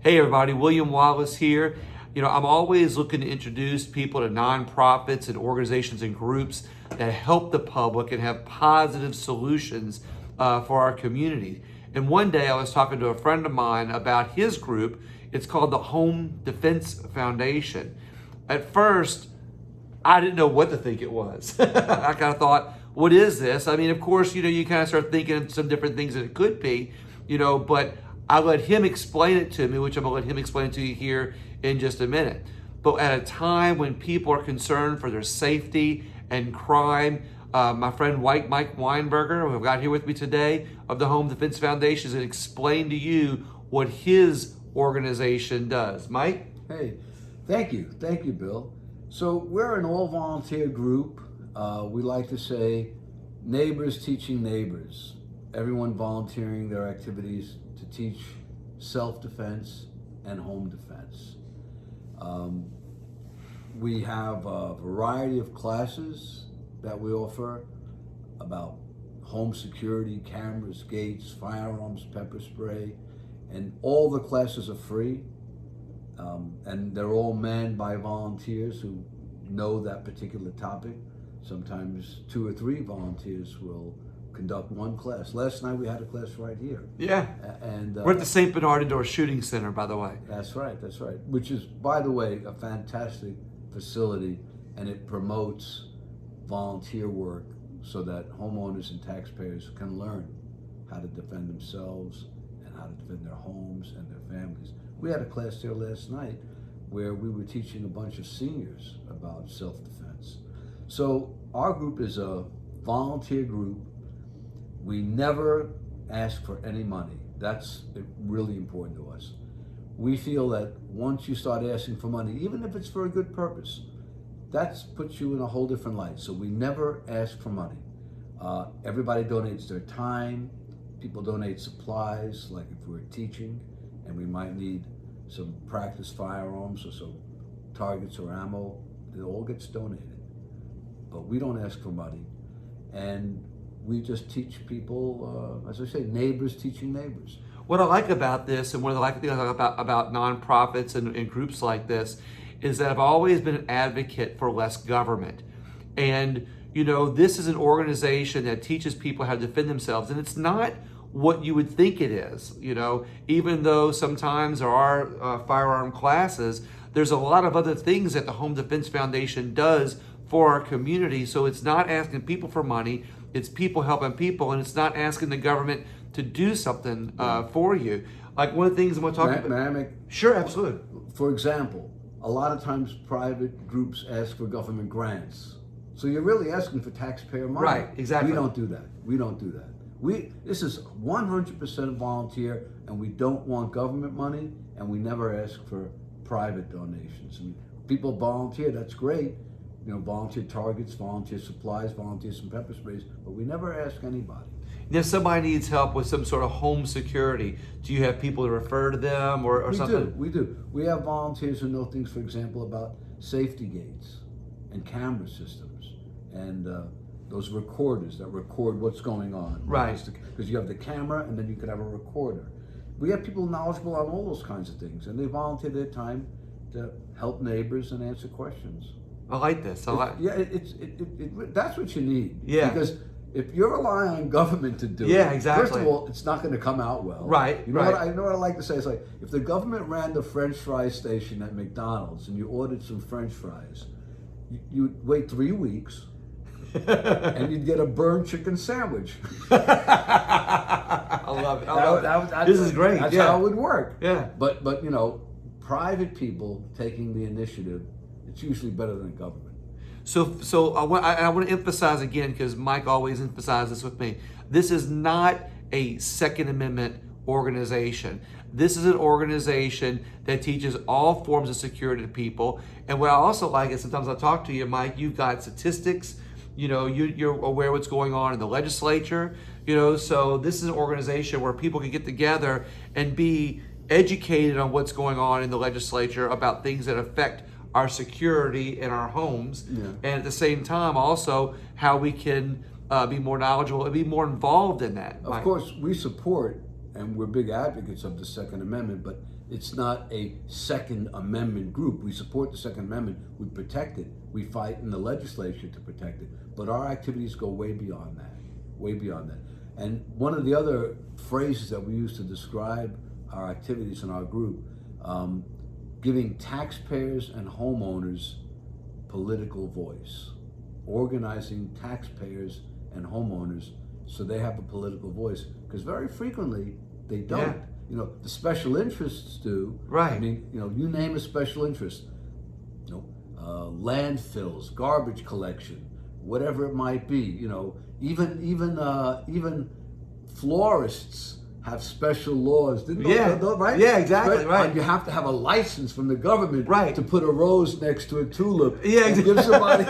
Hey everybody, William Wallace here. I'm always looking to introduce people to nonprofits and organizations and groups that help the public and have positive solutions for our community. And one day I was talking to a friend of mine about his group. It's called the Home Defense Foundation. At first, I didn't know what to think it was. I kind of thought, what is this? I mean, of course, you kind of start thinking of some different things that it could be, but I let him explain it to me, which I'm going to let him explain to you here in just a minute. But at a time when people are concerned for their safety and crime, my friend Mike Weinberger, who I've got here with me today, of the Home Defense Foundation, is going to explain to you what his organization does. Mike? Hey, thank you, Bill. So we're an all-volunteer group. We like to say neighbors teaching neighbors. Everyone volunteering their activities to teach self-defense and home defense. We have a variety of classes that we offer about home security, cameras, gates, firearms, pepper spray, and all the classes are free. And they're all manned by volunteers who know that particular topic. Sometimes 2 or 3 volunteers will conduct one class. Last night we had a class right here. Yeah. And we're at the St. Bernard Indoor Shooting Center, by the way. That's right. Which is, by the way, a fantastic facility, and it promotes volunteer work so that homeowners and taxpayers can learn how to defend themselves and how to defend their homes and their families. We had a class there last night where we were teaching a bunch of seniors about self-defense. So our group is a volunteer group. We never ask for any money. That's really important to us. We feel that once you start asking for money, even if it's for a good purpose, that puts you in a whole different light. So we never ask for money. Everybody donates their time. People donate supplies, like if we're teaching and we might need some practice firearms or some targets or ammo, it all gets donated. But we don't ask for money. And we just teach people, as I say, neighbors teaching neighbors. What I like about this, and one of the things I like about nonprofits and groups like this, is that I've always been an advocate for less government. And, this is an organization that teaches people how to defend themselves. And it's not what you would think it is, even though sometimes there are firearm classes, there's a lot of other things that the Home Defense Foundation does for our community. So it's not asking people for money, it's people helping people, and it's not asking the government to do something for you. Like one of the things I'm going to talk about. May I make? Sure, absolutely. For example, a lot of times private groups ask for government grants. So you're really asking for taxpayer money. Right, exactly. We don't do that. This is 100% volunteer, and we don't want government money, and we never ask for private donations. People volunteer, that's great. Volunteer targets, volunteer supplies, volunteer some pepper sprays, but we never ask anybody. If somebody needs help with some sort of home security, do you have people to refer to them or something? We do. We have volunteers who know things, for example, about safety gates and camera systems and those recorders that record what's going on. Right. Because you have the camera and then you could have a recorder. We have people knowledgeable on all those kinds of things, and they volunteer their time to help neighbors and answer questions. I like this. That's what you need. Yeah. Because if you're relying on government to do it, exactly. First of all, it's not going to come out well. Right. What I like to say is, like, if the government ran the French fry station at McDonald's and you ordered some French fries, you'd wait 3 weeks and you'd get a burned chicken sandwich. I love it. This is great. That's how it would work. Yeah. But private people taking the initiative, it's usually better than government. So I want to emphasize again, because Mike always emphasizes with me, this is not a Second Amendment organization. This is an organization that teaches all forms of security to people. And what I also like is sometimes I talk to you, Mike, you've got statistics, you're aware of what's going on in the legislature, so this is an organization where people can get together and be educated on what's going on in the legislature about things that affect our security in our homes, and at the same time also how we can be more knowledgeable and be more involved in that. Of course, we support and we're big advocates of the Second Amendment, but it's not a Second Amendment group. We support the Second Amendment, we protect it, we fight in the legislature to protect it, but our activities go way beyond that, way beyond that. And one of the other phrases that we use to describe our activities in our group, giving taxpayers and homeowners political voice, organizing taxpayers and homeowners so they have a political voice, because very frequently they don't. Yeah. You know, the special interests do. Right. I mean, you know, you name a special interest, you know, landfills, garbage collection, whatever it might be. You know, even florists have special laws. Right? Yeah, exactly. Right. You have to have a license from the government, right, to put a rose next to a tulip. Yeah, and give somebody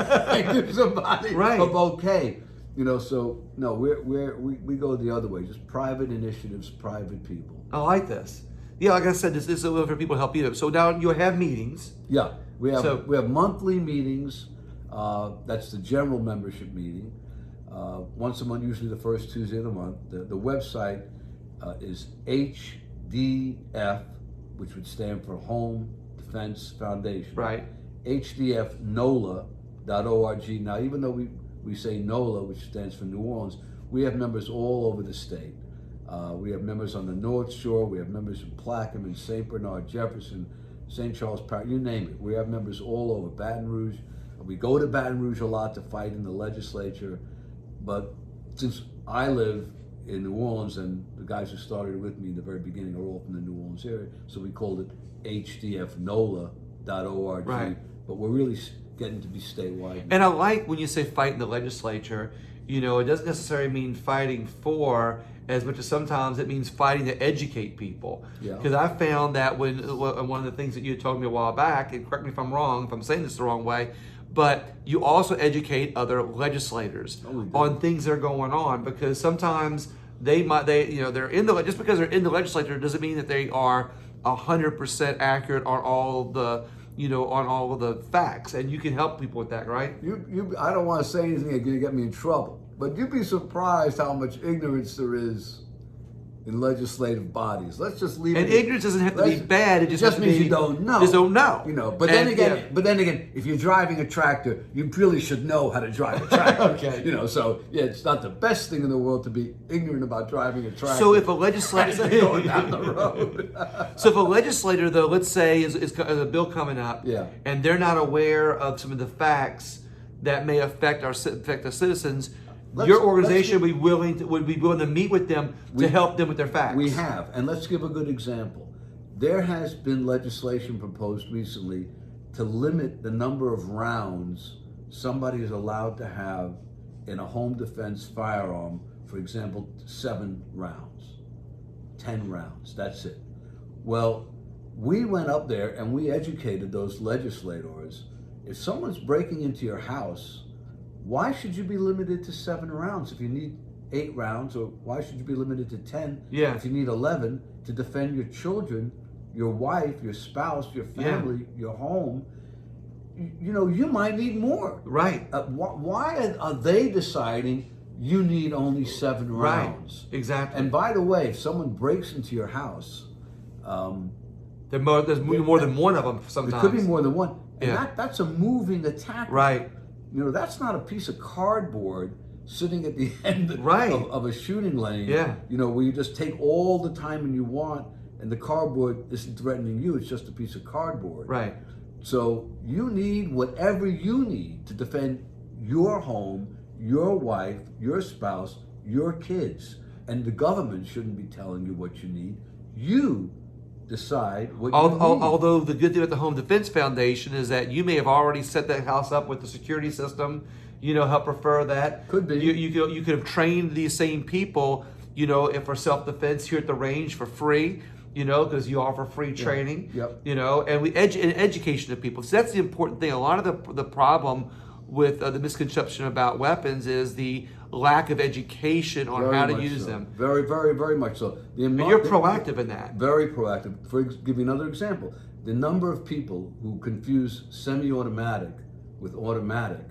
right, a bouquet. You know, so no, we go the other way. Just private initiatives, private people. I like this. Yeah, like I said, this is for people to help you. So now you have meetings. Yeah, we have monthly meetings. That's the general membership meeting. Once a month, usually the first Tuesday of the month. The website is HDF, which would stand for Home Defense Foundation. Right. HDFNOLA.org. Now, even though we say NOLA, which stands for New Orleans, we have members all over the state. We have members on the North Shore. We have members in Plaquemine, St. Bernard, Jefferson, St. Charles Parish, you name it. We have members all over Baton Rouge. We go to Baton Rouge a lot to fight in the legislature. But since I live in New Orleans, and the guys who started with me in the very beginning are all from the New Orleans area, so we called it HDFNOLA.org. Right. But we're really getting to be statewide. And I like when you say fight in the legislature, you know, it doesn't necessarily mean fighting for as much as sometimes it means fighting to educate people. Yeah. Because I found that when one of the things that you told me a while back, and correct me if I'm wrong, if I'm saying this the wrong way, but you also educate other legislators on things that are going on, because sometimes they're in the, just because they're in the legislature doesn't mean that they are 100% accurate on all the, on all of the facts, and you can help people with that, right? I don't want to say anything that's going to get me in trouble, but you'd be surprised how much ignorance there is in legislative bodies. Let's just leave it. And ignorance doesn't have to be bad. It just means you don't know. Just don't know. But then again, if you're driving a tractor, you really should know how to drive a tractor. Okay. So yeah, it's not the best thing in the world to be ignorant about driving a tractor. So if a legislator going down the road. So if a legislator, though, let's say is a bill coming up, and they're not aware of some of the facts that may affect the citizens, your organization would be willing to meet with them to help them with their facts. We have, and let's give a good example. There has been legislation proposed recently to limit the number of rounds somebody is allowed to have in a home defense firearm. For example, 7 rounds, 10 rounds, that's it. Well, we went up there and we educated those legislators. If someone's breaking into your house, why should you be limited to 7 rounds if you need 8 rounds? Or why should you be limited to 10 if you need 11 to defend your children, your wife, your spouse, your family, your home? You might need more. Right. Why are they deciding you need only 7 rounds? Right. Exactly. And by the way, if someone breaks into your house, there's more than one of them sometimes. There could be more than one. And that's a moving attack. Right. That's not a piece of cardboard sitting at the end of a shooting lane. Yeah. Where you just take all the time you want, and the cardboard isn't threatening you. It's just a piece of cardboard. Right. So you need whatever you need to defend your home, your wife, your spouse, your kids. And the government shouldn't be telling you what you need. You decide what you need. Although the good thing with the Home Defense Foundation is that you may have already set that house up with the security system, help refer that. Could be. You could have trained these same people, if for self-defense here at the range for free, because you offer free training, and we education of people. So that's the important thing. A lot of the problem with the misconception about weapons is the lack of education on how to use them. Very, very, very much so. And you're proactive in that. Very proactive. Give you another example. The number of people who confuse semi-automatic with automatic,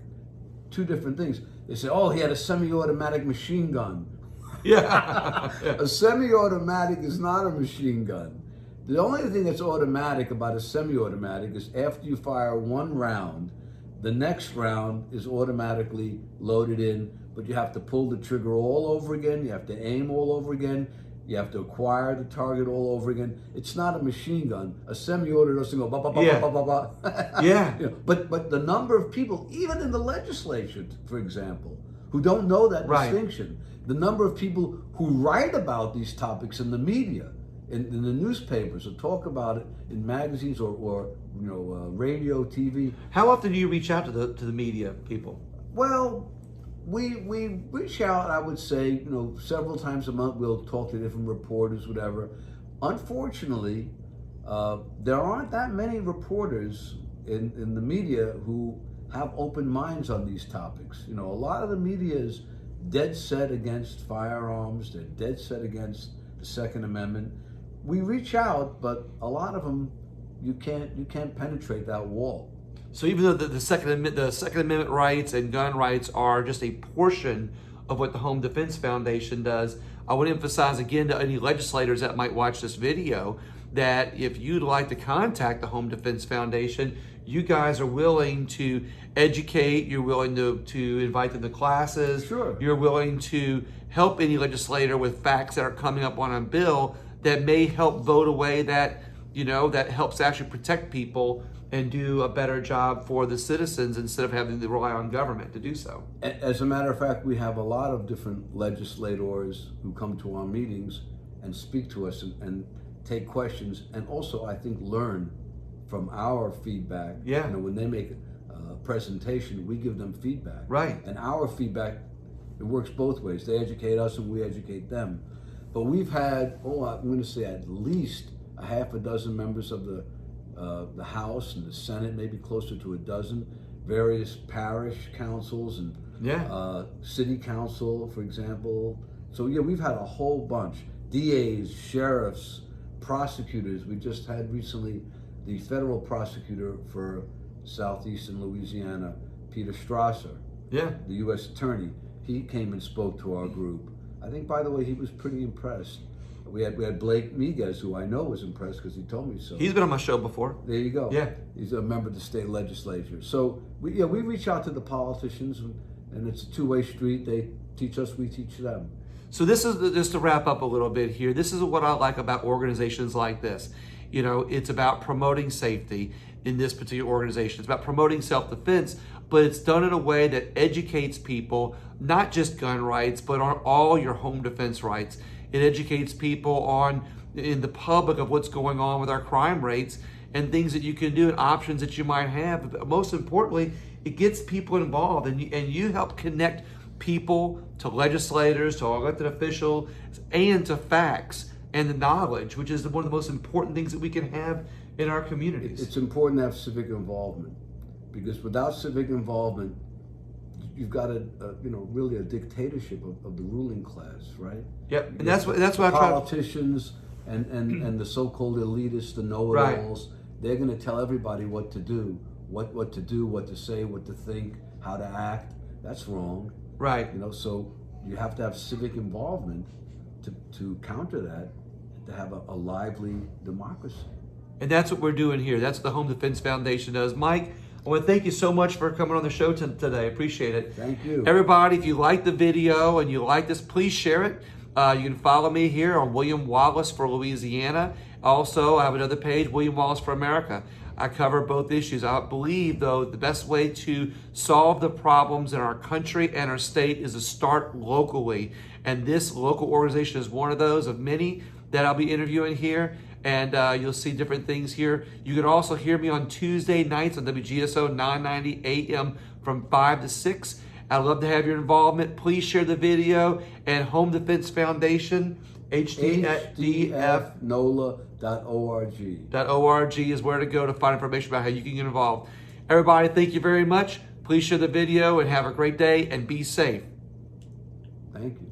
2 different things. They say, oh, he had a semi-automatic machine gun. Yeah. A semi-automatic is not a machine gun. The only thing that's automatic about a semi-automatic is after you fire one round, the next round is automatically loaded in, but you have to pull the trigger all over again, you have to aim all over again, you have to acquire the target all over again. It's not a machine gun. A semi-auto doesn't go ba ba ba Yeah. ba ba ba ba. Yeah. You know, but the number of people, even in the legislature, for example, who don't know that Right. distinction, the number of people who write about these topics in the media, in the newspapers, or talk about it in magazines or radio, TV. How often do you reach out to the media people? Well, we reach out, I would say, several times a month. We'll talk to different reporters, whatever. Unfortunately, there aren't that many reporters in the media who have open minds on these topics. A lot of the media is dead set against firearms. They're dead set against the Second Amendment. We reach out, but a lot of them, you can't penetrate that wall. So even though the Second Amendment rights and gun rights are just a portion of what the Home Defense Foundation does, I would emphasize again to any legislators that might watch this video that if you'd like to contact the Home Defense Foundation, you guys are willing to educate, you're willing to invite them to classes, Sure. You're willing to help any legislator with facts that are coming up on a bill that may help vote away that helps actually protect people and do a better job for the citizens instead of having to rely on government to do so. As a matter of fact, we have a lot of different legislators who come to our meetings and speak to us and take questions, and also I think learn from our feedback. Yeah. When they make a presentation, we give them feedback. Right. And our feedback, it works both ways. They educate us and we educate them. But we've had, I'm going to say at least a half a dozen members of the House and the Senate, maybe closer to a dozen, various parish councils and city council, for example. So we've had a whole bunch. DAs, sheriffs, prosecutors. We just had recently the federal prosecutor for Southeastern Louisiana, Peter Strasser, Yeah. the U.S. attorney. He came and spoke to our group. I think, by the way, he was pretty impressed. We had Blake Miguez, who I know was impressed because he told me so. He's been on my show before. There you go. Yeah. He's a member of the state legislature. So we reach out to the politicians, and it's a two-way street. They teach us, we teach them. So this is just to wrap up a little bit here. This is what I like about organizations like this. It's about promoting safety in this particular organization. It's about promoting self-defense, but it's done in a way that educates people, not just gun rights, but on all your home defense rights. It educates people in the public of what's going on with our crime rates and things that you can do and options that you might have. But most importantly, it gets people involved, and you help connect people to legislators, to elected officials, and to facts and the knowledge, which is one of the most important things that we can have in our communities. It's important to have civic involvement, because without civic involvement, you've got really a dictatorship of the ruling class, right? Yep, and that's what I try. Politicians and the so-called elitists, the know-it-alls, they're going to tell everybody what to do, what to do, what to say, what to think, how to act. That's wrong. Right. So you have to have civic involvement to counter that, to have a lively democracy. And that's what we're doing here. That's what the Home Defense Foundation does. Mike, I want to thank you so much for coming on the show today. I appreciate it. Thank you. Everybody, if you like the video and you like this, please share it. You can follow me here on William Wallace for Louisiana. Also, I have another page, William Wallace for America. I cover both issues. I believe, though, the best way to solve the problems in our country and our state is to start locally. And this local organization is one of those, of many that I'll be interviewing here. And you'll see different things here. You can also hear me on Tuesday nights on WGSO 990 AM from 5 to 6. I'd love to have your involvement. Please share the video. And Home Defense Foundation, hdfnola.org is where to go to find information about how you can get involved. Everybody, thank you very much. Please share the video and have a great day and be safe. Thank you.